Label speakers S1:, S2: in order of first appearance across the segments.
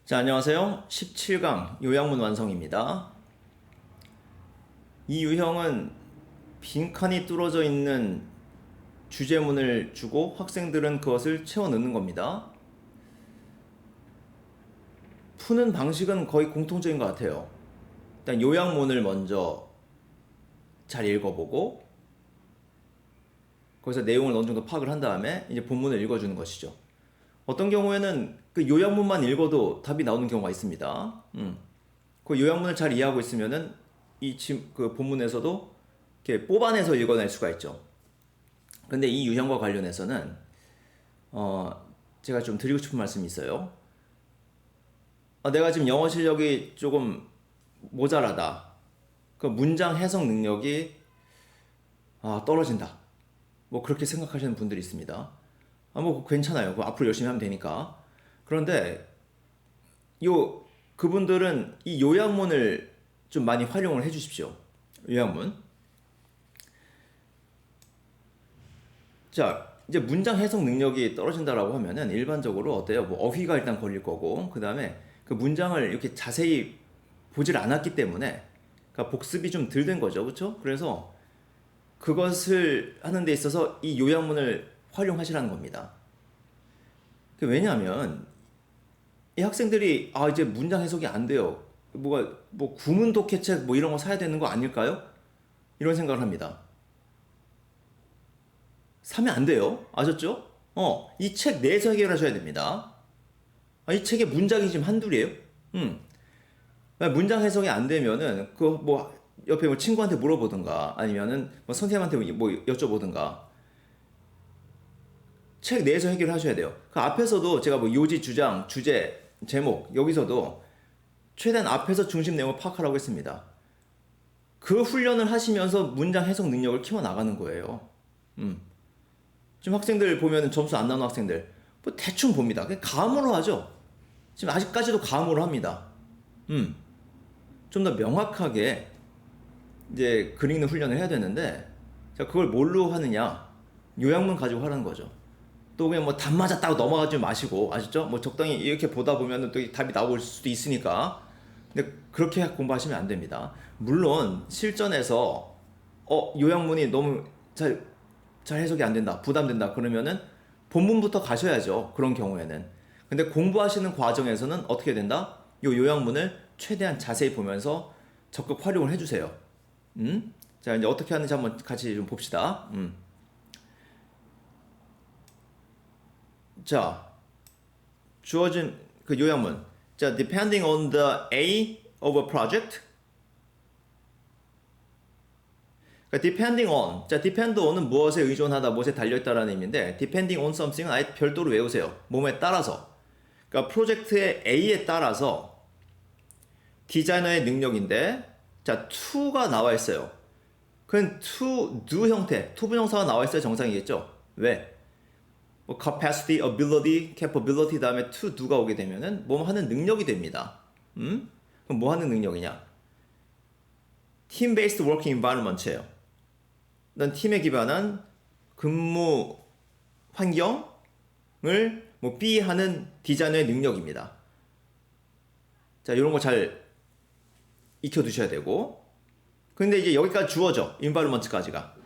S1: 자, 안녕하세요. 17강 요양문 완성입니다. 이 유형은 빈칸이 뚫어져 있는 주제문을 주고 학생들은 그것을 채워 넣는 겁니다. 푸는 방식은 거의 공통적인 것 같아요. 일단 요양문을 먼저 잘 읽어보고 거기서 내용을 어느 정도 파악을 한 다음에 이제 본문을 읽어주는 것이죠. 어떤 경우에는 그 요양문만 읽어도 답이 나오는 경우가 있습니다. 그 요양문을 잘 이해하고 있으면은 그 본문에서도 이렇게 뽑아내서 읽어낼 수가 있죠. 근데 이 유형과 관련해서는 제가 좀 드리고 싶은 말씀이 있어요. 내가 지금 영어 실력이 조금 모자라다. 그 문장 해석 능력이 떨어진다. 뭐 그렇게 생각하시는 분들이 있습니다. 뭐 괜찮아요. 앞으로 열심히 하면 되니까. 그런데 그분들은 이 요양문을 좀 많이 활용을 해주십시오. 요양문. 자, 이제 문장 해석 능력이 떨어진다라고 하면은 일반적으로 어때요? 뭐 어휘가 일단 걸릴 거고, 그 다음에 그 문장을 이렇게 자세히 보질 않았기 때문에, 그러니까 복습이 좀 덜 된 거죠, 그렇죠? 그래서 그것을 하는 데 있어서 이 요양문을 활용하시라는 겁니다. 왜냐하면 이 학생들이 이제 문장 해석이 안 돼요. 뭐 구문 독해책 뭐 이런 거 사야 되는 거 아닐까요? 이런 생각을 합니다. 사면 안 돼요. 아셨죠? 이 책 내에서 해결하셔야 됩니다. 이 책의 문장이 지금 한둘이에요. 문장 해석이 안 되면은 뭐 옆에 뭐 친구한테 물어보든가 아니면은 뭐 선생님한테 뭐 여쭤보든가 책 내에서 해결하셔야 돼요. 그 앞에서도 제가 뭐 요지, 주장, 주제, 제목 여기서도 최대한 앞에서 중심 내용을 파악하라고 했습니다. 그 훈련을 하시면서 문장 해석 능력을 키워나가는 거예요. 지금 학생들 보면 점수 안 나오는 학생들 뭐 대충 봅니다. 그냥 감으로 하죠. 지금 아직까지도 감으로 합니다. 좀 더 명확하게 이제 글 읽는 훈련을 해야 되는데 자, 그걸 뭘로 하느냐? 요약문 가지고 하라는 거죠. 또 그냥 뭐 답 맞았다고 넘어가지 마시고 아시죠? 뭐 적당히 이렇게 보다 보면은 또 답이 나올 수도 있으니까. 근데 그렇게 공부하시면 안 됩니다. 물론 실전에서 요약문이 너무 잘 해석이 안 된다, 부담된다 그러면은 본문부터 가셔야죠. 그런 경우에는. 근데 공부하시는 과정에서는 어떻게 된다? 요약문을 최대한 자세히 보면서 적극 활용을 해주세요. 자, 이제 어떻게 하는지 한번 같이 좀 봅시다. 자, 주어진 그 요약문. 자, depending on the A of a project. 그러니까 depending on. 자, depend on은 무엇에 의존하다, 무엇에 달려있다라는 의미인데, depending on something은 아예 별도로 외우세요. 몸에 따라서. 그러니까 프로젝트의 A에 따라서 디자이너의 능력인데, 자, to가 나와 있어요. 그건 to, do 형태, to 분형사가 나와 있어야 정상이겠죠? 왜? 뭐 capacity, ability, capability 다음에 to, do가 오게 되면은 뭐 하는 능력이 됩니다. 그럼 뭐 하는 능력이냐? team-based working environment예요. 난 팀에 기반한 근무 환경을 뭐 B하는 디자이너의 능력입니다. 자, 이런 거 잘 익혀두셔야 되고. 근데 이제 여기까지 주어져. environment까지가.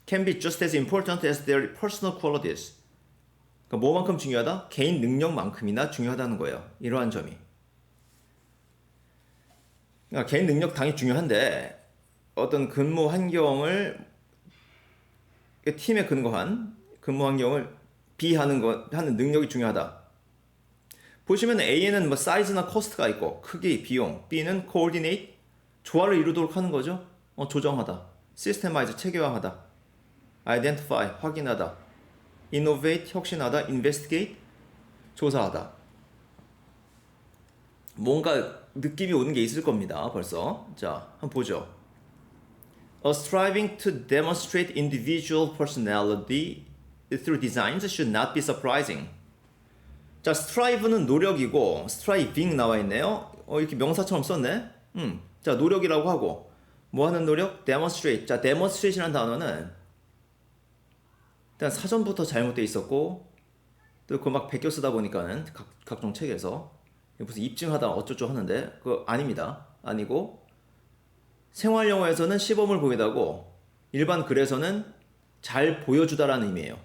S1: can be just as important as their personal qualities. 그러니까 뭐만큼 중요하다? 개인 능력만큼이나 중요하다는 거예요. 이러한 점이. 그러니까 개인 능력 당연히 중요한데 어떤 근무 환경을 팀에 근거한 근무 환경을 하는 능력이 중요하다. 보시면 A에는 뭐 사이즈나 코스트가 있고 크기, 비용, B는 coordinate, 조화를 이루도록 하는 거죠. 조정하다, systemize, 체계화하다, identify, 확인하다, innovate, 혁신하다, investigate, 조사하다. 뭔가 느낌이 오는 게 있을 겁니다. 벌써. 자, 한번 보죠. A striving to demonstrate individual personality through designs should not be surprising. 자, strive는 노력이고 striving 나와 있네요. 이렇게 명사처럼 썼네. 자, 노력이라고 하고 뭐 하는 노력? demonstrate. 자, demonstrate이라는 단어는 일단 사전부터 잘못되어 있었고 또 그거 막 베껴 쓰다 보니까는 각종 책에서 무슨 입증하다 어쩌고 하는데 그거 아닙니다. 아니고 생활 영어에서는 시범을 보이다고 일반 글에서는 잘 보여주다라는 의미예요.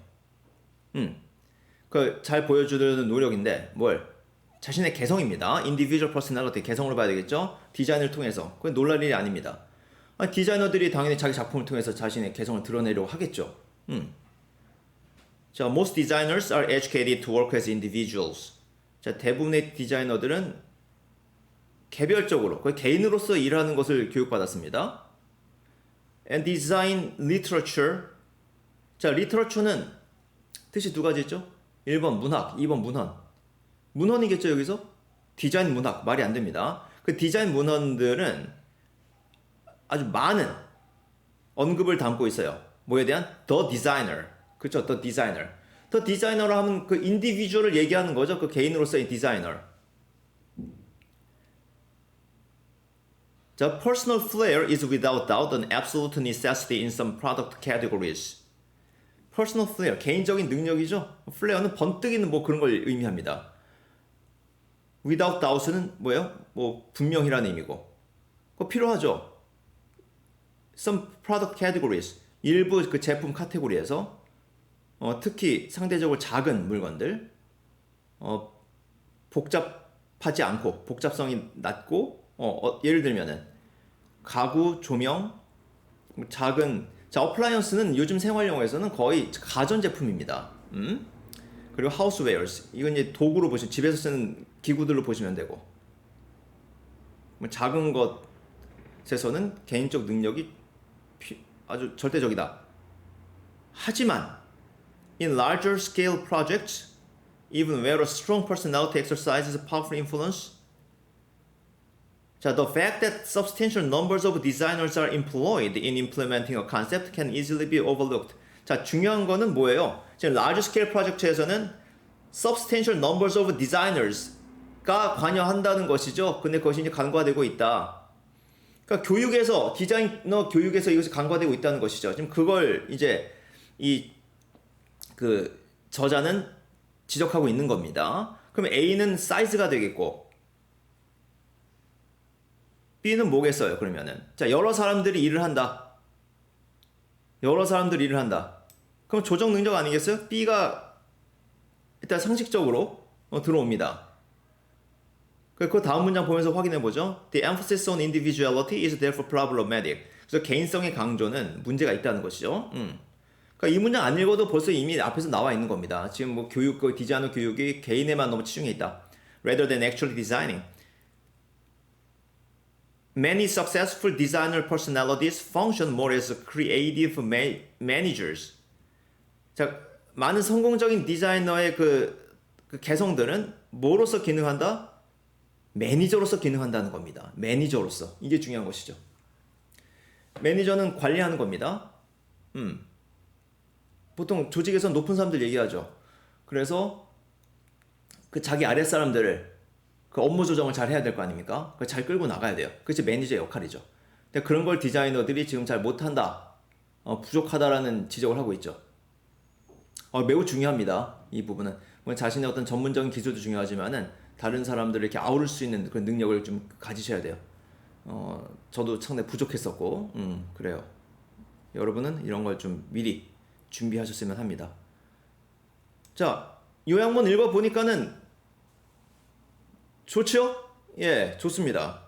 S1: 그 잘 보여주려는 노력인데 뭘? 자신의 개성입니다. individual personality 개성으로 봐야 되겠죠? 디자인을 통해서. 그건 놀랄 일이 아닙니다. 아니, 디자이너들이 당연히 자기 작품을 통해서 자신의 개성을 드러내려고 하겠죠. 자, most designers are educated to work as individuals. 자, 대부분의 디자이너들은 개별적으로, 거의 개인으로서 일하는 것을 교육받았습니다. And design literature. 자, literature는 뜻이 두 가지 있죠? 1번 문학, 2번 문헌. 문헌이겠죠, 여기서? 디자인 문학, 말이 안 됩니다. 그 디자인 문헌들은 아주 많은 언급을 담고 있어요. 뭐에 대한? The designer. 그쵸, the designer. The designer로 하면 그 인디비주얼을 얘기하는 거죠. 그 개인으로서의 디자이너. The personal flair is without doubt an absolute necessity in some product categories. personal flair, 개인적인 능력이죠. flair는 번뜩이는 뭐 그런 걸 의미합니다. without doubt는 뭐예요? 뭐 분명히라는 의미고. 그거 필요하죠. some product categories, 일부 그 제품 카테고리에서 특히 상대적으로 작은 물건들, 복잡하지 않고 복잡성이 낮고 예를 들면은 가구, 조명, 작은 자 어플라이언스는 요즘 생활용어에서는 거의 가전제품입니다. 그리고 housewares 이건 이제 도구로 보시면 집에서 쓰는 기구들로 보시면 되고 작은 것에서는 개인적 능력이 아주 절대적이다. 하지만 in larger scale projects, even where a strong personality exercises powerful influence, 자, the fact that substantial numbers of designers are employed in implementing a concept can easily be overlooked. 자, 중요한 거는 뭐예요? 지금 large scale 프로젝트에서는 substantial numbers of designers가 관여한다는 것이죠. 근데 그것이 이제 간과되고 있다. 그러니까 교육에서 디자이너 교육에서 이것이 간과되고 있다는 것이죠. 지금 그걸 이제 그 저자는 지적하고 있는 겁니다. 그럼 A는 사이즈가 되겠고 B는 뭐겠어요? 그러면은 자 여러 사람들이 일을 한다. 여러 사람들이 일을 한다. 그럼 조정 능력 아니겠어요? B가 일단 상식적으로 들어옵니다. 그 다음 문장 보면서 확인해 보죠. The emphasis on individuality is therefore problematic. 그래서 개인성의 강조는 문제가 있다는 것이죠. 그러니까 이 문장 안 읽어도 벌써 이미 앞에서 나와 있는 겁니다. 지금 뭐 교육, 디자이너 교육이 개인에만 너무 치중해 있다. Rather than actually designing. Many successful designer personalities function more as creative managers. 자, 많은 성공적인 디자이너의 그 개성들은 뭐로서 기능한다? 매니저로서 기능한다는 겁니다. 매니저로서. 이게 중요한 것이죠. 매니저는 관리하는 겁니다. 보통 조직에서 높은 사람들 얘기하죠. 그래서 그 자기 아랫사람들을 그 업무 조정을 잘 해야 될 거 아닙니까? 잘 끌고 나가야 돼요. 그게 매니저의 역할이죠. 근데 그런 걸 디자이너들이 지금 잘 못한다. 부족하다라는 지적을 하고 있죠. 매우 중요합니다. 이 부분은. 자신의 어떤 전문적인 기술도 중요하지만은 다른 사람들을 이렇게 아우를 수 있는 그런 능력을 좀 가지셔야 돼요. 저도 상당히 부족했었고, 그래요. 여러분은 이런 걸 좀 미리 준비하셨으면 합니다. 자, 요양본 읽어보니까는 좋죠? 예, 좋습니다.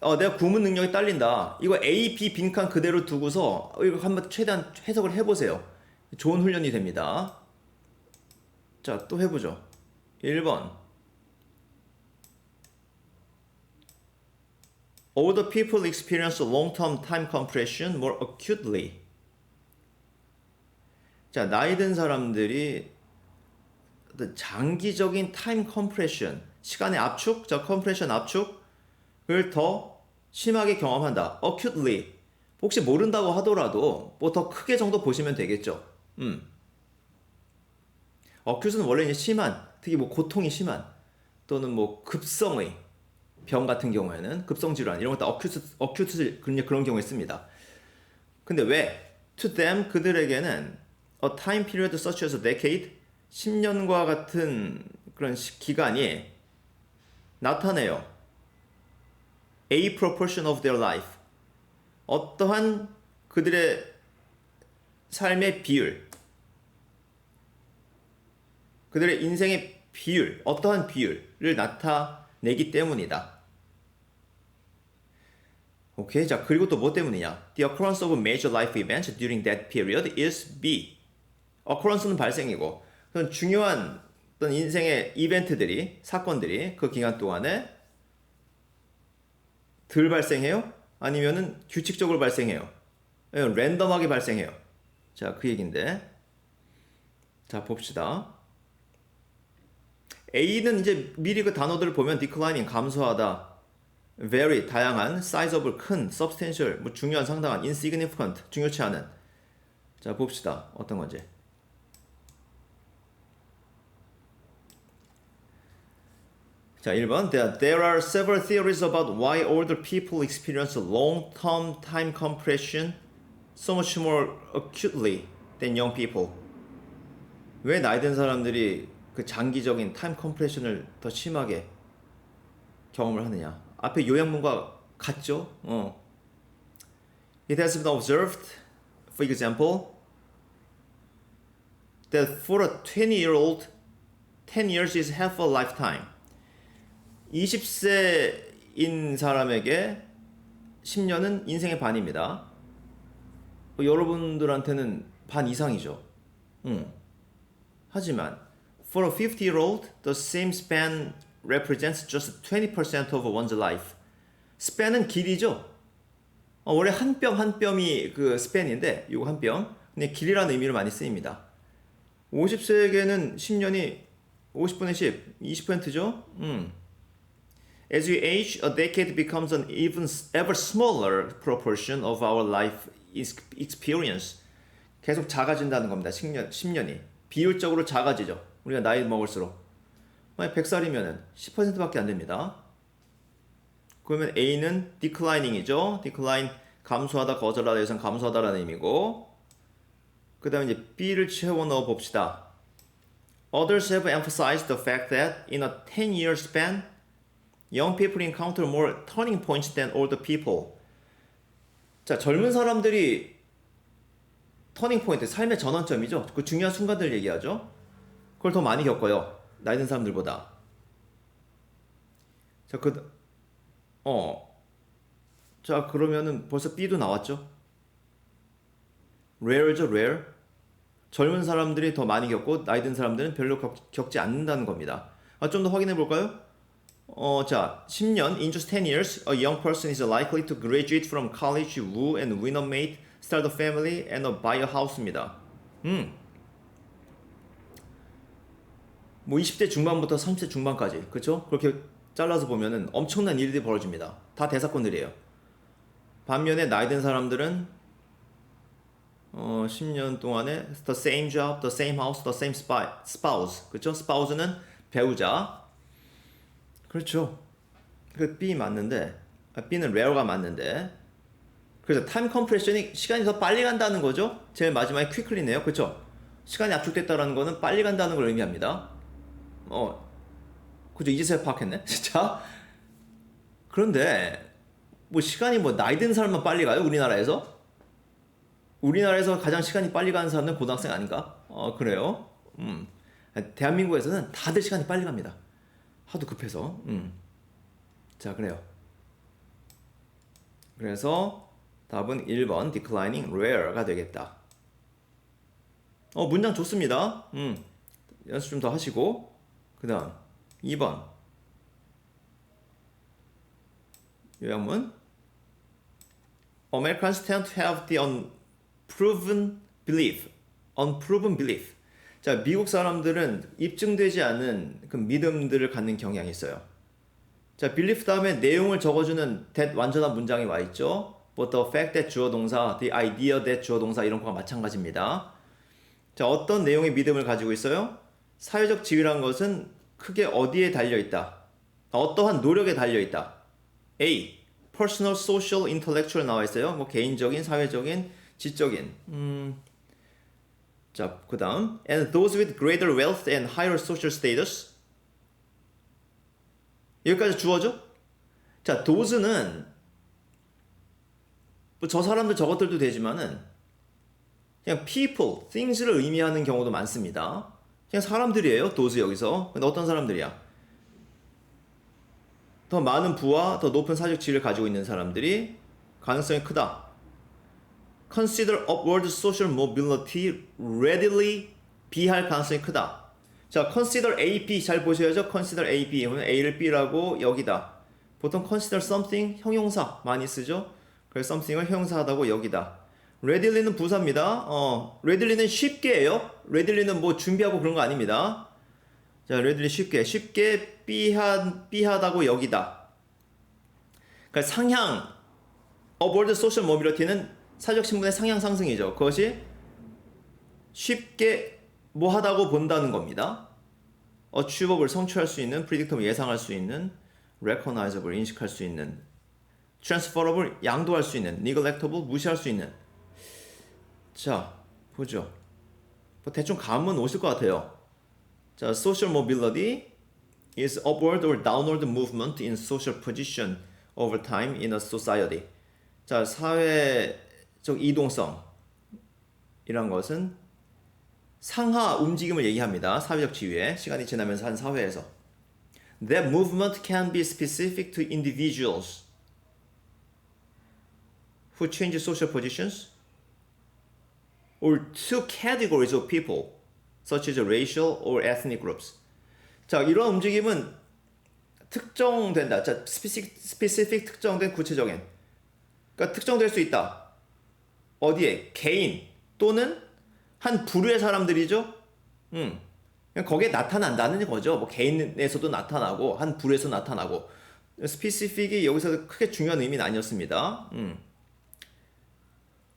S1: 내가 구문 능력이 딸린다. 이거 A, B 빈칸 그대로 두고서 이거 한번 최대한 해석을 해보세요. 좋은 훈련이 됩니다. 자, 또 해보죠. 1번. Older people experience long-term time compression more acutely. 자, 나이 든 사람들이 장기적인 타임 컴프레션, 시간의 압축, 자, 컴프레션 압축을 더 심하게 경험한다. acutely. 혹시 모른다고 하더라도 뭐 더 크게 정도 보시면 되겠죠. acute는 원래 이제 심한, 특히 뭐 고통이 심한 또는 뭐 급성의 병 같은 경우에는 급성 질환 이런 것도 acute 그런 경우에 씁니다. 근데 왜? To them 그들에게는 a time period such as a decade 10년과 같은 그런 기간이 나타내요. A proportion of their life. 어떠한 그들의 삶의 비율, 그들의 인생의 비율, 어떠한 비율을 나타내기 때문이다. 오케이. 자, 그리고 또 뭐 때문이냐? The occurrence of major life events during that period is B. occurrence는 발생이고, 그런 중요한 어떤 인생의 이벤트들이, 사건들이 그 기간 동안에 덜 발생해요? 아니면은 규칙적으로 발생해요? 랜덤하게 발생해요. 자, 그 얘기인데. 자, 봅시다. A는 이제 미리 그 단어들을 보면 declining, 감소하다, very, 다양한, sizable, 큰, substantial, 뭐 중요한, 상당한, insignificant, 중요치 않은. 자, 봅시다. 어떤 건지. 자, 1번. There are several theories about why older people experience long-term time compression so much more acutely than young people. 왜 나이 든 사람들이 그 장기적인 타임 컴프레션을 더 심하게 경험을 하느냐? 앞에 요약문과 같죠? It has been observed, for example, that for a 20-year-old, 10 years is half a lifetime. 20세인 사람에게 10년은 인생의 반입니다. 여러분들한테는 반 이상이죠. 하지만 for a 50-year-old, the same span represents just 20% of one's life. span은 길이죠. 원래 한 뼘 한 뼘이 그 span인데 이거 한 뼘. 근데 길이라는 의미로 많이 쓰입니다. 50세에게는 10년이 50분의 10, 20%죠. As we age, a decade becomes an even ever smaller proportion of our life experience. 계속 작아진다는 겁니다. 10년이. 비율적으로 작아지죠. 우리가 나이 먹을수록. 만약 100살이면 10%밖에 안 됩니다. 그러면 A는 declining이죠. decline, 감소하다, 거절하다, 예상 감소하다라는 의미고, 그 다음에 이제 B를 채워 넣어 봅시다. Others have emphasized the fact that in a 10-year span, young people encounter more turning points than older people. 자, 젊은 사람들이 터닝 포인트, 삶의 전환점이죠. 그 중요한 순간들 얘기하죠. 그걸 더 많이 겪어요. 나이 든 사람들보다. 자, 자, 그러면은 벌써 B도 나왔죠. rare죠, rare. 젊은 사람들이 더 많이 겪고 나이 든 사람들은 별로 겪지 않는다는 겁니다. 좀 더 확인해 볼까요? 자, 10년, in just 10 years, a young person is likely to graduate from college, woo and win a mate, start a family, and buy a house입니다. 뭐 20대 중반부터 30대 중반까지, 그쵸? 그렇게 잘라서 보면은 엄청난 일들이 벌어집니다. 다 대사건들이에요. 반면에 나이 든 사람들은 10년 동안에 the same job, the same house, the same spouse, 그쵸? spouse는 배우자. 그렇죠. 그 B 맞는데, B는 rare가 맞는데, 그래서 타임 컴프레션이 시간이 더 빨리 간다는 거죠. 제일 마지막에 quickly네요. 그렇죠? 시간이 압축됐다라는 거는 빨리 간다는 걸 의미합니다. 그죠? 이제서야 파악했네. 진짜. 그런데 뭐 시간이 뭐 나이 든 사람만 빨리 가요? 우리나라에서? 우리나라에서 가장 시간이 빨리 가는 사람은 고등학생 아닌가? 그래요. 대한민국에서는 다들 시간이 빨리 갑니다. 하도 급해서. 자, 그래요. 그래서 답은 1번 declining rare가 되겠다. 문장 좋습니다. 연습 좀 더 하시고, 그 다음 2번 요약문. Americans tend to have the unproven belief. 자, 미국 사람들은 입증되지 않은 그 믿음들을 갖는 경향이 있어요. 자, belief 다음에 내용을 적어주는 that 완전한 문장이 와 있죠. But the fact that 주어 동사, the idea that 주어 동사 이런 거가 마찬가지입니다. 자, 어떤 내용의 믿음을 가지고 있어요? 사회적 지위란 것은 크게 어디에 달려있다? 어떠한 노력에 달려있다. A. Personal, social, intellectual 나와 있어요. 뭐 개인적인, 사회적인, 지적인. 자, 그 다음 And those with greater wealth and higher social status. 여기까지 주어죠? 자, those는 뭐 저 사람들 저것들도 되지만은 그냥 people, things를 의미하는 경우도 많습니다. 그냥 사람들이에요. those 여기서. 근데 어떤 사람들이야? 더 많은 부와 더 높은 사회적 지위를 가지고 있는 사람들이 가능성이 크다. Consider upward social mobility readily B할 가능성이 크다. 자, consider A, B 잘 보셔야죠. consider A, B. A를 B라고 여기다. 보통 consider something 형용사 많이 쓰죠. 그래서 something을 형용사하다고 여기다. readily는 부사입니다. readily는 쉽게예요. readily는 뭐 준비하고 그런 거 아닙니다. 자, readily 쉽게 B하다고 여기다. 그러니까 상향 upward social mobility는 사회적 신분의 상향 상승이죠. 그것이 쉽게 뭐 하다고 본다는 겁니다. achievable 성취할 수 있는, predictable 예상할 수 있는, recognizable 인식할 수 있는, transferable 양도할 수 있는, neglectable 무시할 수 있는. 자, 보죠. 뭐 대충 감은 오실 것 같아요. 자, social mobility is upward or downward movement in social position over time in a society. 자, 사회적 이동성 이란 것은 상하 움직임을 얘기합니다. 사회적 지위에 시간이 지나면서 한 사회에서. That movement can be specific to individuals who change social positions or to categories of people such as racial or ethnic groups. 자, 이런 움직임은 특정된다. 자, specific 특정된 구체적인. 그러니까 특정될 수 있다. 어디에? 개인 또는 한 부류의 사람들이죠. 그냥 거기에 나타난다는 거죠. 뭐 개인에서도 나타나고 한 부류에서 나타나고. 스피시픽이 여기서 크게 중요한 의미는 아니었습니다.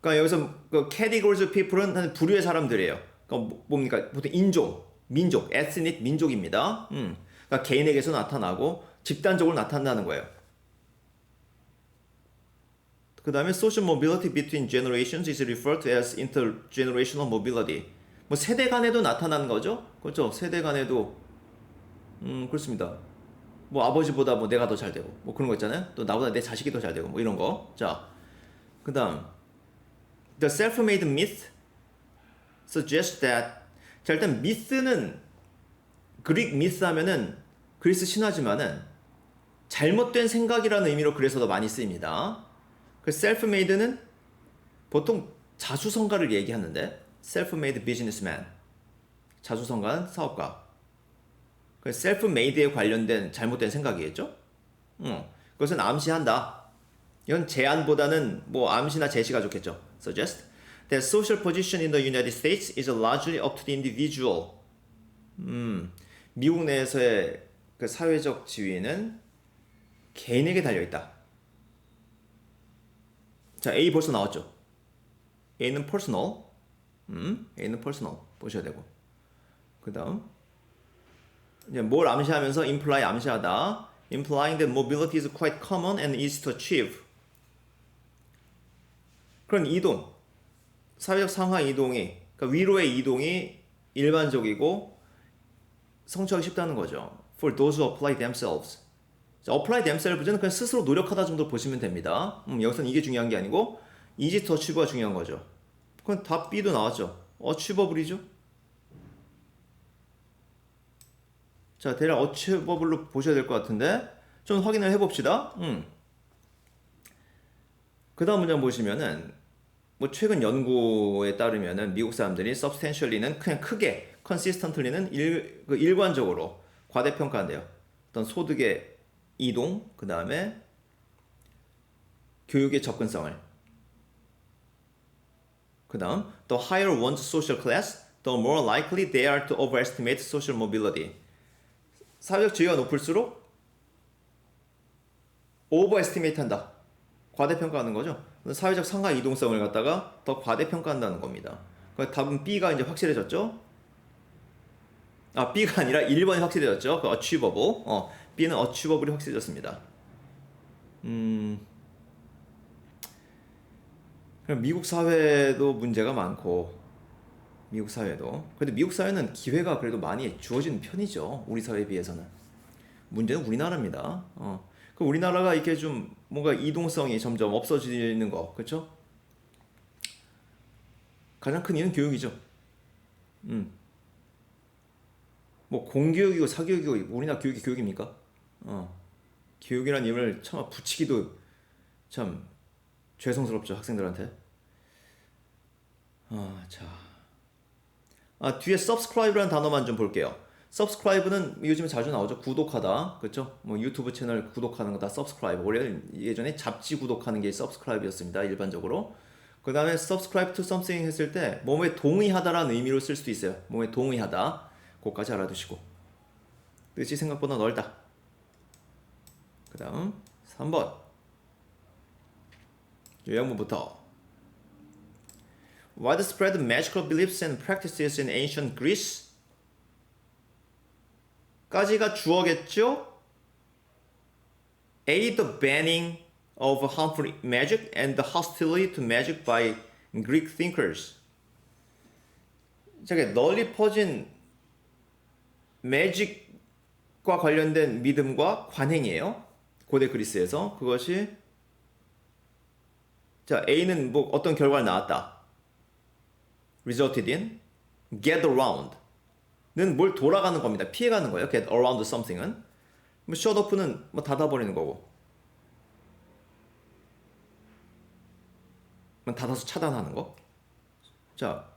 S1: 그러니까 여기서 그 categories of people은 한 부류의 사람들이에요. 그러니까 뭡니까? 보통 인종, 민족, ethnic 민족입니다. 그러니까 개인에게서 나타나고 집단적으로 나타난다는 거예요. 그 다음에 social mobility between generations is referred to as intergenerational mobility. 뭐 세대 간에도 나타나는 거죠? 그렇죠? 세대 간에도 그렇습니다. 뭐 아버지보다 뭐 내가 더 잘 되고 뭐 그런 거 있잖아요. 또 나보다 내 자식이 더 잘 되고 뭐 이런 거. 자, 그 다음 The self-made myth suggests that. 자, 일단 myth는 그릭 myth 하면은 그리스 신화지만은 잘못된 생각이라는 의미로 그래서 더 많이 쓰입니다. 그 self-made는 보통 자수성가를 얘기하는데 self-made businessman, 자수성가는 사업가. 그 self-made에 관련된 잘못된 생각이겠죠? 그것은 암시한다. 이건 제안보다는 뭐 암시나 제시가 좋겠죠. Suggest that social position in the United States is largely up to the individual. 미국 내에서의 그 사회적 지위는 개인에게 달려있다. 자, A 벌써 나왔죠. A는 personal. A는 personal 보셔야 되고. 그 다음 이제 뭘 암시하면서 imply 암시하다. Implying that mobility is quite common and easy to achieve. 그런 이동, 사회적 상하 이동이, 그러니까 위로의 이동이 일반적이고 성취하기 쉽다는 거죠. For those who apply themselves. 자, apply themselves는 그냥 스스로 노력하다 정도 보시면 됩니다. 여기서는 이게 중요한 게 아니고 easy to achieve가 중요한 거죠. 그건 답 B도 나왔죠. achievable이죠. 자, 대략 achievable로 보셔야 될 것 같은데 좀 확인을 해봅시다. 그 다음 문장 보시면은 뭐 최근 연구에 따르면은 미국 사람들이 substantially는 그냥 크게, consistently는 일관적으로 과대평가한대요. 어떤 소득의 이동, 그 다음에 교육의 접근성을. 그 다음 the higher one's social class, the more likely they are to overestimate social mobility. 사회적 지위가 높을수록 overestimate 한다. 과대평가하는 거죠. 사회적 상하 이동성을 갖다가 더 과대평가한다는 겁니다. 그러니까 답은 B가 이제 확실해졌죠. 아, B가 아니라 1번이 확실해졌죠. 그 achievable. B는 achievable이 확실해졌습니다. 그럼 미국 사회도 문제가 많고, 미국 사회도. 그래도 미국 사회는 기회가 그래도 많이 주어지는 편이죠. 우리 사회에 비해서는. 문제는 우리나라입니다. 그 우리나라가 이렇게 좀 뭔가 이동성이 점점 없어지는 거, 그렇죠? 가장 큰 이유는 교육이죠. 음. 뭐 공교육이고 사교육이고 우리나라 교육이 교육입니까? 교육이라는 이름을 참 붙이기도 참 죄송스럽죠, 학생들한테. 자. 뒤에 subscribe라는 단어만 좀 볼게요. subscribe는 요즘에 자주 나오죠. 구독하다. 그렇죠? 뭐 유튜브 채널 구독하는 거 다 subscribe. 원래 예전에 잡지 구독하는 게 subscribe였습니다. 일반적으로. 그 다음에 subscribe to something 했을 때 몸에 동의하다라는 의미로 쓸 수도 있어요. 몸에 동의하다. 그거까지 알아두시고. 뜻이 생각보다 넓다. 그 다음 3번. 요양문부터. Widespread magical beliefs and practices in ancient Greece 까지가 주어겠죠? A. The banning of harmful magic and the hostility to magic by Greek thinkers. 저게 널리 퍼진 매직과 관련된 믿음과 관행이에요. 고대 그리스에서 그것이 자 A는 뭐 어떤 결과가 나왔다. resulted in get around 는 뭘 돌아가는 겁니다. 피해가는 거예요. get around something은 뭐 shut off는 뭐 닫아버리는 거고 뭐 닫아서 차단하는 거. 자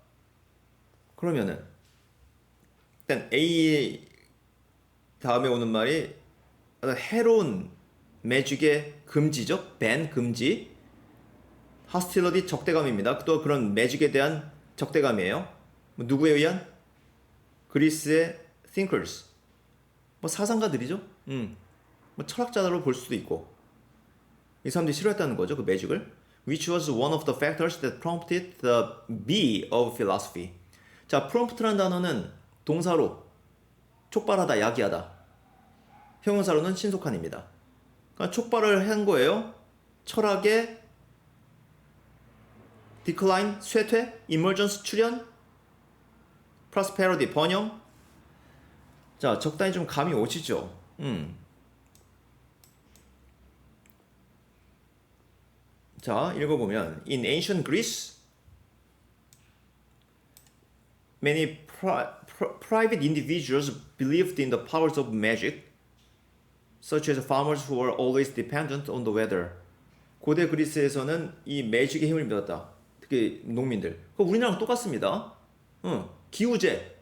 S1: 그러면은 일단 A 다음에 오는 말이 해로운 매직의 금지죠. ban 금지. hostility 적대감입니다. 또 그런 매직에 대한 적대감이에요. 뭐 누구에 의한? 그리스의 thinkers. 뭐 사상가들이죠. 뭐 철학자로 볼 수도 있고. 이 사람들이 싫어했다는 거죠. 그 매직을. Which was one of the factors that prompted the B of philosophy. 자, prompt라는 단어는 동사로 촉발하다, 야기하다. 형용사로는 신속한입니다. 그러니까 촉발을 한 거예요. 철학의 decline, 쇠퇴, emergence, 출현, prosperity, 번영. 자, 적당히 좀 감이 오시죠? 자, 읽어보면 In ancient Greece, many private individuals believed in the powers of magic, such as farmers who were always dependent on the weather. 고대 그리스에서는 이 매직의 힘을 믿었다. 특히 농민들. 우리나라랑 똑같습니다. 기우제,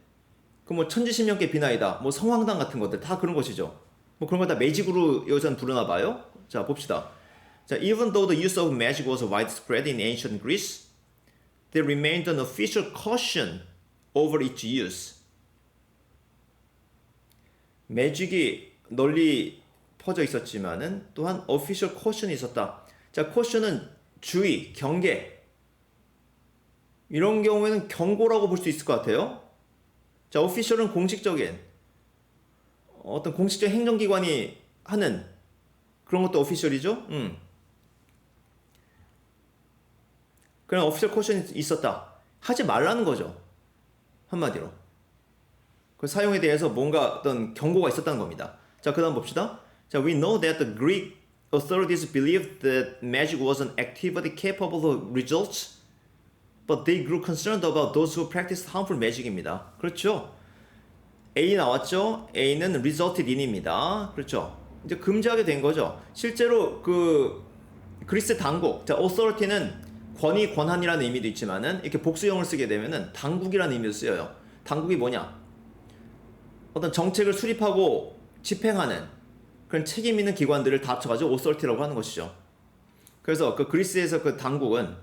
S1: 그 뭐 천지신명께 비나이다, 뭐 성황당 같은 것들 다 그런 것이죠. 뭐 그런 거 다 매직으로 여기서는 부르나 봐요. 자 봅시다. 자, even though the use of magic was widespread in ancient Greece, there remained an official caution over its use. 매직이 널리 퍼져 있었지만은 또한 official caution이 있었다. 자, caution은 주의, 경계. 이런 경우에는 경고라고 볼 수 있을 것 같아요. 자, official은 공식적인 어떤 공식적 행정기관이 하는 그런 것도 official이죠. 그런 official caution이 있었다. 하지 말라는 거죠. 한마디로. 그 사용에 대해서 뭔가 어떤 경고가 있었다는 겁니다. 자, 그 다음 봅시다. 자, we know that the Greek authorities believed that magic was an activity capable of results, but they grew concerned about those who practiced harmful magic입니다. 그렇죠? A 나왔죠? A는 resulted in입니다. 그렇죠? 이제 금지하게 된 거죠. 실제로 그 그리스 당국, 자, authority는 권위, 권한이라는 의미도 있지만은 이렇게 복수형을 쓰게 되면은 당국이라는 의미도 쓰여요. 당국이 뭐냐? 어떤 정책을 수립하고 집행하는 그런 책임 있는 기관들을 다 합쳐가지고 authority라고 하는 것이죠. 그래서 그 그리스에서 그 당국은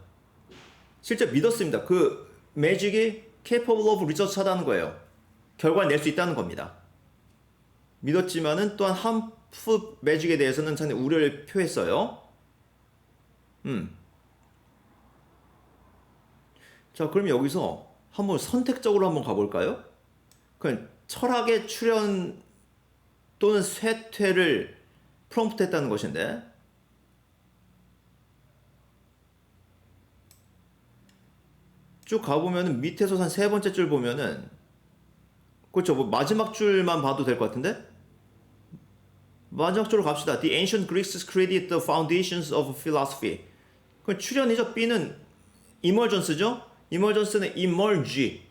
S1: 실제 믿었습니다. 그 매직이 capable of results 하다는 거예요. 결과를 낼 수 있다는 겁니다. 믿었지만은 또한 harmful magic에 대해서는 상당히 우려를 표했어요. 자, 그럼 여기서 한번 선택적으로 한번 가볼까요? 그냥 철학의 출현 또는 쇠퇴를 프롬프트했다는 것인데, 쭉 가보면은 밑에서 한 세 번째 줄 보면은, 그렇죠, 뭐 마지막 줄만 봐도 될 것 같은데, 마지막적으로 갑시다. The ancient Greeks created the foundations of philosophy. 그 출현이죠. B는 emergence죠. emergence는 emerge.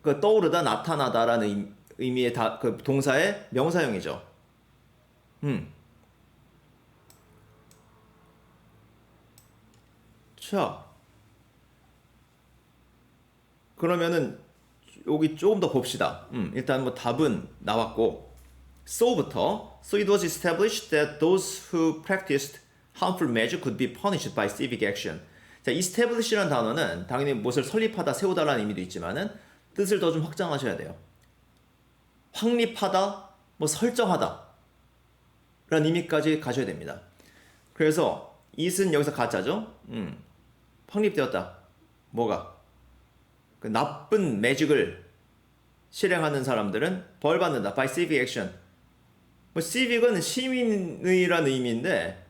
S1: 그 떠오르다, 나타나다라는 의미의 그 동사의 명사형이죠. 자, 그러면은 여기 조금 더 봅시다. 일단 뭐 답은 나왔고, so부터 So it was established that those who practiced harmful magic could be punished by civic action. 자, establish라는 단어는 당연히 무엇을 설립하다, 세우다라는 의미도 있지만은 뜻을 더 좀 확장하셔야 돼요. 확립하다, 뭐 설정하다 라는 의미까지 가셔야 됩니다. 그래서 it은 여기서 가짜죠. 확립되었다. 뭐가? 그 나쁜 매직을 실행하는 사람들은 벌 받는다. by civic action. 뭐 civic은 시민의라는 의미인데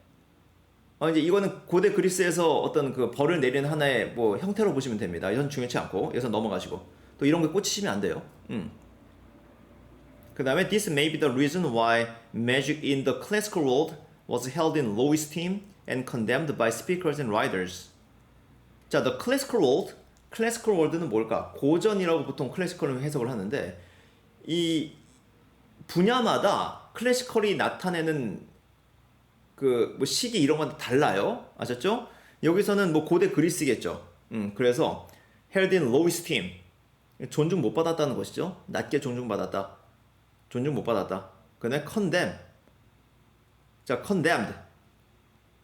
S1: 이제 이거는 고대 그리스에서 어떤 그 벌을 내리는 하나의 뭐 형태로 보시면 됩니다. 이건 중요치 않고 여기서 넘어가시고 또 이런 게 꽂히시면 안 돼요. 그 다음에 this may be the reason why magic in the classical world was held in low esteem and condemned by speakers and writers. 자, the classical world, classical world는 뭘까? 고전이라고 보통 클래시컬을 해석을 하는데 이 분야마다 클래시컬이 나타내는 그 뭐 시기 이런 건 달라요. 아셨죠? 여기서는 뭐 고대 그리스겠죠. 그래서 held in low esteem. 존중 못 받았다는 것이죠. 낮게 존중받았다. 존중 못 받았다. 그 다음에 condemn. 자, condemned.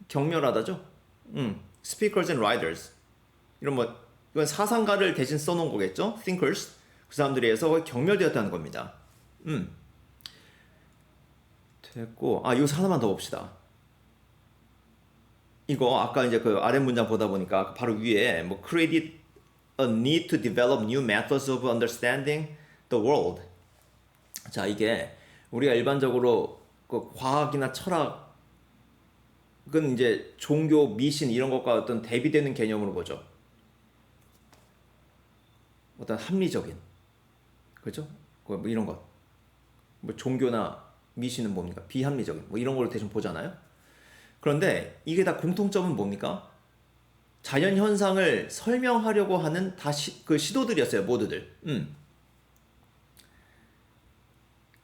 S1: 경멸하다죠. speakers and writers. 이런 뭐 이건 사상가를 대신 써놓은 거겠죠. thinkers. 그 사람들에 의해서 경멸되었다는 겁니다. 됐고, 여기서 하나만 더 봅시다. 이거 아까 이제 그 아래 문장 보다 보니까 바로 위에 뭐 created a need to develop new methods of understanding the world. 자, 이게 우리가 일반적으로 그 과학이나 철학은 이제 종교, 미신 이런 것과 어떤 대비되는 개념으로 보죠. 어떤 합리적인, 그렇죠? 뭐 이런 것. 뭐 종교나 미신은 뭡니까? 비합리적인, 뭐 이런 걸 대충 보잖아요. 그런데 이게 다 공통점은 뭡니까? 자연 현상을 설명하려고 하는 그 시도들이었어요, 모두들.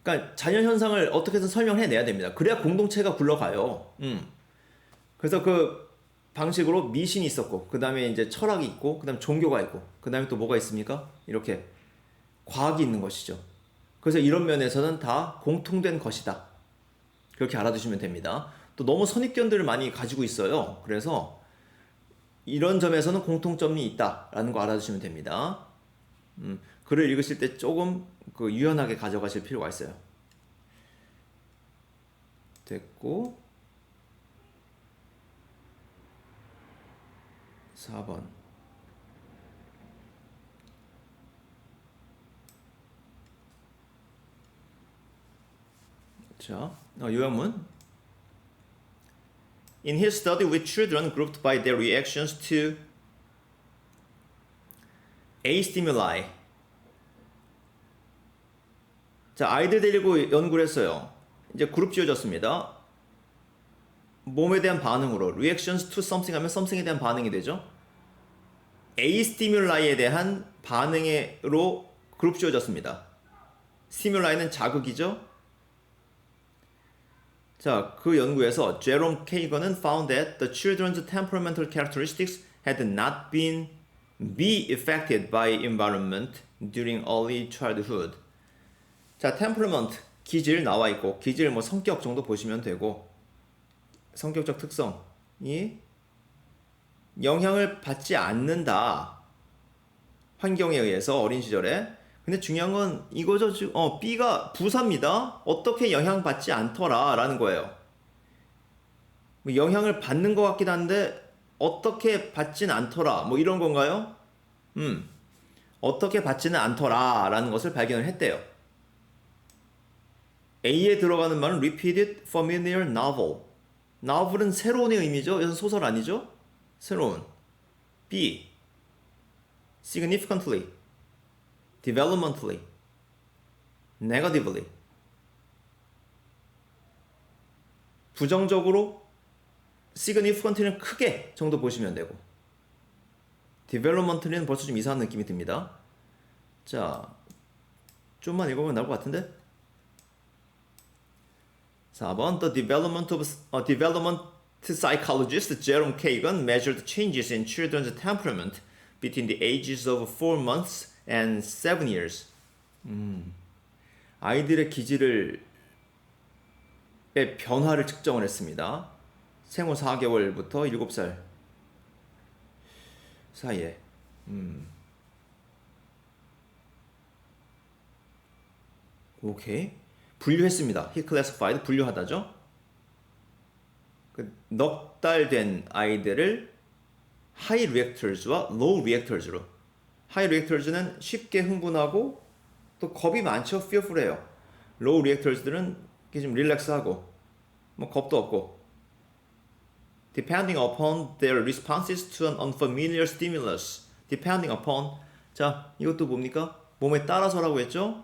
S1: 그러니까 자연 현상을 어떻게든 설명해내야 됩니다. 그래야 공동체가 굴러가요. 그래서 그 방식으로 미신이 있었고, 그 다음에 이제 철학이 있고, 그 다음에 종교가 있고, 그 다음에 또 뭐가 있습니까? 이렇게 과학이 있는 것이죠. 그래서 이런 면에서는 다 공통된 것이다. 그렇게 알아두시면 됩니다. 또 너무 선입견들을 많이 가지고 있어요. 그래서 이런 점에서는 공통점이 있다라는 거 알아두시면 됩니다. 글을 읽으실 때 조금 그 유연하게 가져가실 필요가 있어요. 됐고 4번. 자, 요약문. In his study with children grouped by their reactions to A stimuli. 자, 아이들 데리고 연구를 했어요. 이제 그룹 지어졌습니다. 몸에 대한 반응으로 reactions to something 하면 something에 대한 반응이 되죠. A stimuli 대한 반응으로 그룹 지어졌습니다. stimul이는 자극이죠. 자, 그 연구에서 제롬 케이건은 found that the children's temperamental characteristics had not been affected by environment during early childhood. 자, temperament, 기질 나와 있고, 기질 뭐 성격 정도 보시면 되고, 성격적 특성이 영향을 받지 않는다. 환경에 의해서 어린 시절에. 근데 중요한 건 이거죠. B가 부사입니다. 어떻게 영향받지 않더라 라는 거예요. 뭐 영향을 받는 것 같긴 한데 어떻게 받진 않더라 뭐 이런 건가요? 어떻게 받지는 않더라 라는 것을 발견을 했대요. A에 들어가는 말은 repeated familiar novel. novel은 새로운의 의미죠. 이것은 소설 아니죠? 새로운. B significantly, developmentally, negatively. 부정적으로 significantly는 크게 정도 보시면 되고 developmently는 벌써 좀 이상한 느낌이 듭니다. 자, 좀만 읽어보면 나올 것 같은데? 4번 The development psychologist Jerome Kagan measured changes in children's temperament between the ages of 4 months and 7 years. 아이들의 기질의 변화를 측정을 했습니다. 생후 4개월부터 7살 사이에. 오케이. 분류했습니다. He classified, 분류하다죠. 넉 달 된 아이들을 high reactors와 low reactors로. high reactors는 쉽게 흥분하고 또 겁이 많죠. fearful해요. low reactors들은 좀 릴렉스하고 뭐 겁도 없고. Depending upon their responses to an unfamiliar stimulus. Depending upon. 자, 이것도 뭡니까? 몸에 따라서라고 했죠?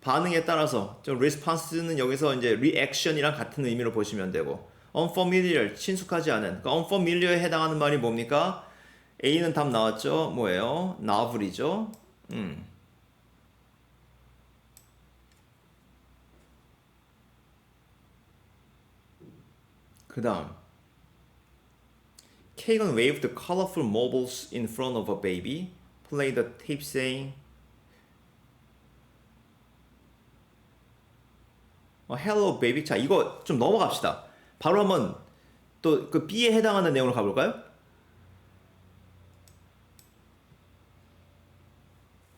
S1: 반응에 따라서. 좀 response는 여기서 이제 reaction이랑 같은 의미로 보시면 되고. unfamiliar, 친숙하지 않은. 그러니까 unfamiliar에 해당하는 말이 뭡니까? A는 답 나왔죠? 뭐예요? novel이죠? 그 다음. Kagan waved colorful marbles in front of a baby, played the tape saying, Hello baby. 자, 이거 좀 넘어갑시다. 바로 한번 또 그 B에 해당하는 내용으로 가볼까요?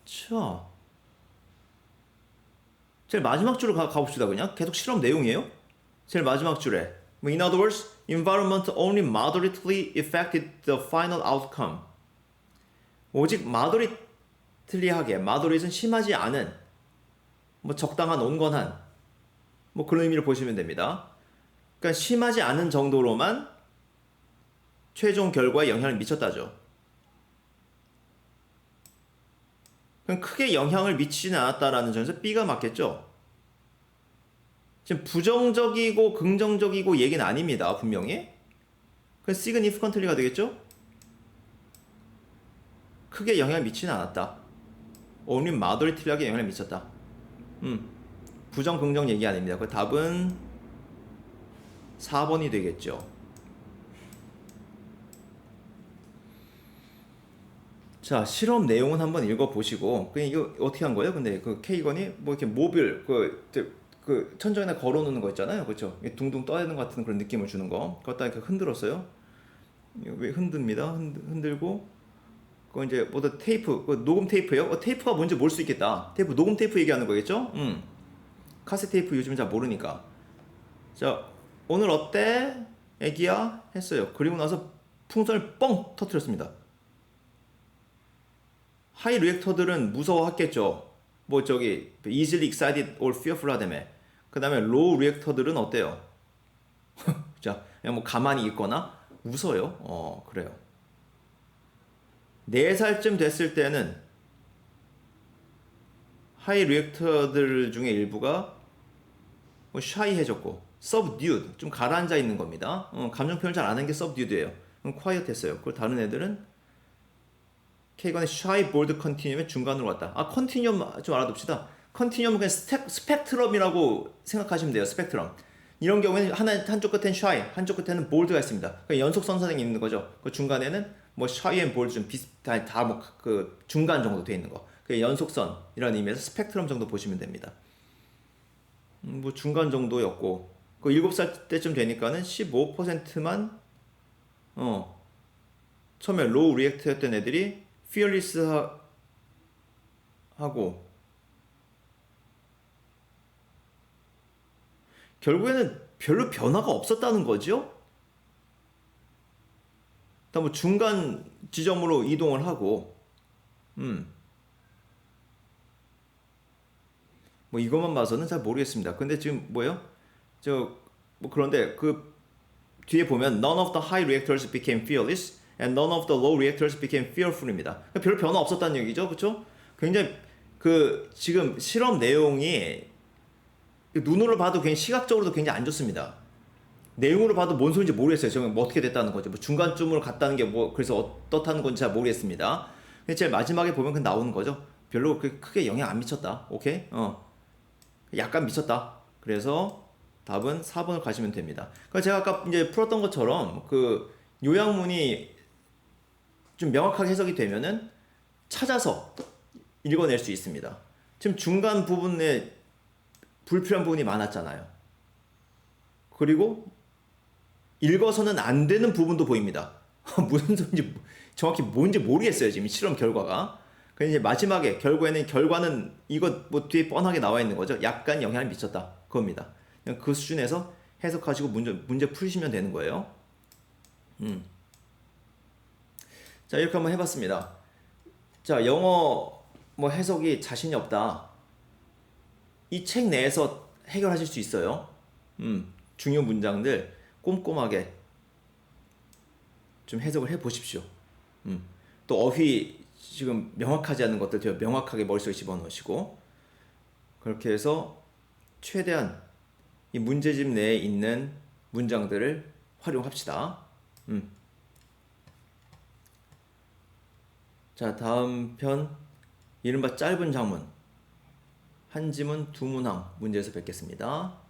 S1: 자, 제일 마지막 줄을 가봅시다. 그냥 계속 실험 내용이에요. 제일 마지막 줄에 In other words, environment only moderately affected the final outcome. 오직 moderately하게, moderately는 심하지 않은, 뭐 적당한, 온건한, 뭐 그런 의미를 보시면 됩니다. 그러니까 심하지 않은 정도로만 최종 결과에 영향을 미쳤다죠. 그럼 크게 영향을 미치지는 않았다라는 점에서 B가 맞겠죠? 지금 부정적이고 긍정적이고 얘기는 아닙니다. 분명히. 그럼 significantly가 되겠죠? 크게 영향을 미치지는 않았다. only moderately하게 영향을 미쳤다. 부정 긍정 얘기 아닙니다. 그 답은 4번이 되겠죠. 자, 실험 내용은 한번 읽어보시고, 그냥 이거 어떻게 한 거예요? 근데 그 케이건이 뭐 이렇게 모빌, 그 천정에다 걸어놓는 거 있잖아요. 그렇죠? 둥둥 떠있는 것 같은 그런 느낌을 주는 거. 그것다 이렇게 흔들었어요. 왜 흔듭니다. 흔들고, 그 이제 뭐다 테이프, 그 녹음 테이프예요? 테이프가 뭔지 모를 수 있겠다. 테이프, 녹음 테이프 얘기하는 거겠죠? 카세트 테이프 요즘 잘 모르니까. 자, 오늘 어때? 애기야? 했어요. 그리고 나서 풍선을 뻥 터뜨렸습니다. 하이 리액터들은 무서워했겠죠. 뭐 저기 easily excited or fearful 하다며. 그 다음에 low 리액터들은 어때요? 자, 그냥 뭐 가만히 있거나 웃어요. 그래요. 4살쯤 됐을 때는 하이 리액터들 중에 일부가 뭐 샤이해졌고 subdued, 좀 가라앉아 있는 겁니다. 감정 표현 잘 안 하는 게 subdued예요. 그럼 quiet했어요. 그리고 다른 애들은 K관의 shy, bold, continuum의 중간으로 왔다. continuum 좀 알아둡시다. continuum은 그냥 스펙트럼이라고 생각하시면 돼요. 스펙트럼. 이런 경우에는 한쪽 끝에는 shy, 한쪽 끝에는 bold가 있습니다. 그러니까 연속선상에 있는 거죠. 그 중간에는 뭐 shy and bold 좀 비슷한 다 뭐 그 중간 정도 돼 있는 거. 그 연속선이라는 의미에서 스펙트럼 정도 보시면 됩니다. 뭐 중간 정도였고 그 7살 때쯤 되니까는 15%만 처음에 low react였던 애들이 fearless 하고 결국에는 별로 변화가 없었다는 거죠. 뭐 중간 지점으로 이동을 하고 뭐 이것만 봐서는 잘 모르겠습니다. 근데 지금 뭐예요? 뭐 그런데 그 뒤에 보면 none of the high reactors became fearless and none of the low reactors became fearful입니다. 별 변화 없었다는 얘기죠, 그렇죠? 굉장히 그 지금 실험 내용이 눈으로 봐도 굉장히 시각적으로도 굉장히 안 좋습니다. 내용으로 봐도 뭔 소리인지 모르겠어요. 저는 뭐 어떻게 됐다는 거죠. 뭐 중간쯤으로 갔다는 게 뭐 그래서 어떻다는 건지 잘 모르겠습니다. 근데 제일 마지막에 보면 그 나오는 거죠. 별로 크게 영향 안 미쳤다. 오케이? 약간 미쳤다. 그래서 답은 4번을 가시면 됩니다. 그러니까 제가 아까 이제 풀었던 것처럼 그 요약문이 좀 명확하게 해석이 되면은 찾아서 읽어낼 수 있습니다. 지금 중간 부분에 불필요한 부분이 많았잖아요. 그리고 읽어서는 안 되는 부분도 보입니다. 무슨 소리인지 정확히 뭔지 모르겠어요. 지금 실험 결과가. 그래서 이제 마지막에 결과는 이거 뭐 뒤에 뻔하게 나와 있는 거죠. 약간 영향을 미쳤다. 그겁니다. 그냥 그 수준에서 해석하시고 문제 풀시면 되는 거예요. 자, 이렇게 한번 해봤습니다. 자, 영어 뭐 해석이 자신이 없다. 이 책 내에서 해결하실 수 있어요. 중요 문장들 꼼꼼하게 좀 해석을 해 보십시오. 또 어휘 지금 명확하지 않은 것들 되게 명확하게 머릿속에 집어넣으시고 그렇게 해서 최대한 이 문제집 내에 있는 문장들을 활용합시다. 자, 다음 편 이른바 짧은 장문 한 지문 두 문항 문제에서 뵙겠습니다.